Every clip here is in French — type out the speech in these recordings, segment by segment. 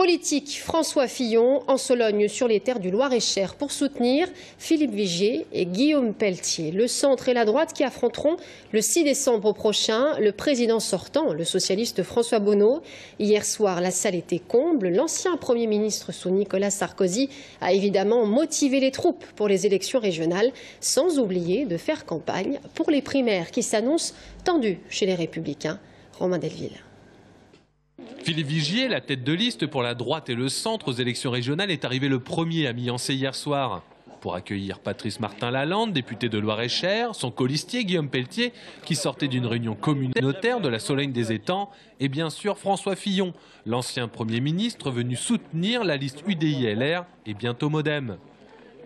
Politique, François Fillon en Sologne sur les terres du Loir-et-Cher pour soutenir Philippe Vigier et Guillaume Pelletier. Le centre et la droite qui affronteront le 6 décembre prochain le président sortant, le socialiste François Bonneau. Hier soir, la salle était comble. L'ancien Premier ministre sous Nicolas Sarkozy a évidemment motivé les troupes pour les élections régionales, sans oublier de faire campagne pour les primaires qui s'annoncent tendues chez les Républicains. Romain Delville. Philippe Vigier, la tête de liste pour la droite et le centre aux élections régionales, est arrivé le premier à Miancé hier soir pour accueillir Patrice Martin-Lalande, député de Loir-et-Cher, son colistier Guillaume Pelletier, qui sortait d'une réunion communautaire de la Sologne des Étangs, et bien sûr François Fillon, l'ancien Premier ministre venu soutenir la liste UDI-LR et bientôt Modem.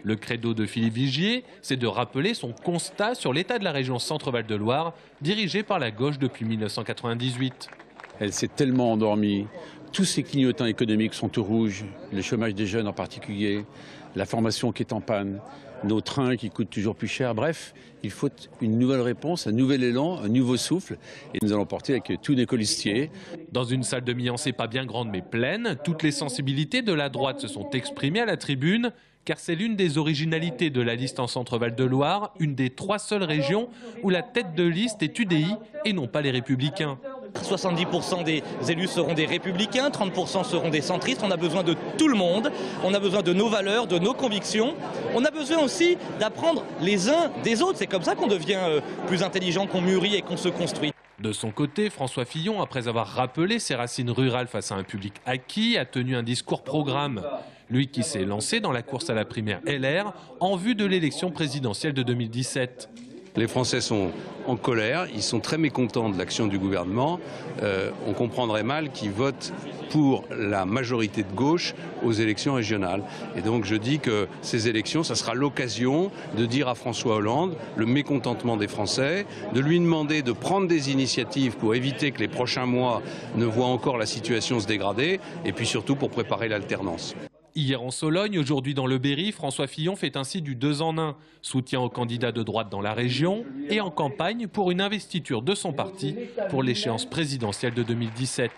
Le credo de Philippe Vigier, c'est de rappeler son constat sur l'état de la région Centre-Val de Loire, dirigée par la gauche depuis 1998. Elle s'est tellement endormie. Tous ces clignotants économiques sont au rouge, le chômage des jeunes en particulier, la formation qui est en panne, nos trains qui coûtent toujours plus cher. Bref, il faut une nouvelle réponse, un nouvel élan, un nouveau souffle. Et nous allons porter avec tous les colistiers. Dans une salle de Miancé pas bien grande mais pleine, toutes les sensibilités de la droite se sont exprimées à la tribune, car c'est l'une des originalités de la liste en Centre-Val de Loire, une des 3 seules régions où la tête de liste est UDI et non pas les Républicains. 70% des élus seront des républicains, 30% seront des centristes. On a besoin de tout le monde, on a besoin de nos valeurs, de nos convictions. On a besoin aussi d'apprendre les uns des autres. C'est comme ça qu'on devient plus intelligent, qu'on mûrit et qu'on se construit. De son côté, François Fillon, après avoir rappelé ses racines rurales face à un public acquis, a tenu un discours programme. Lui qui s'est lancé dans la course à la primaire LR en vue de l'élection présidentielle de 2017. Les Français sont en colère, ils sont très mécontents de l'action du gouvernement. On comprendrait mal qu'ils votent pour la majorité de gauche aux élections régionales. Et donc je dis que ces élections, ça sera l'occasion de dire à François Hollande le mécontentement des Français, de lui demander de prendre des initiatives pour éviter que les prochains mois ne voient encore la situation se dégrader, et puis surtout pour préparer l'alternance. Hier en Sologne, aujourd'hui dans le Berry, François Fillon fait ainsi du 2 en 1. Soutien aux candidats de droite dans la région et en campagne pour une investiture de son parti pour l'échéance présidentielle de 2017.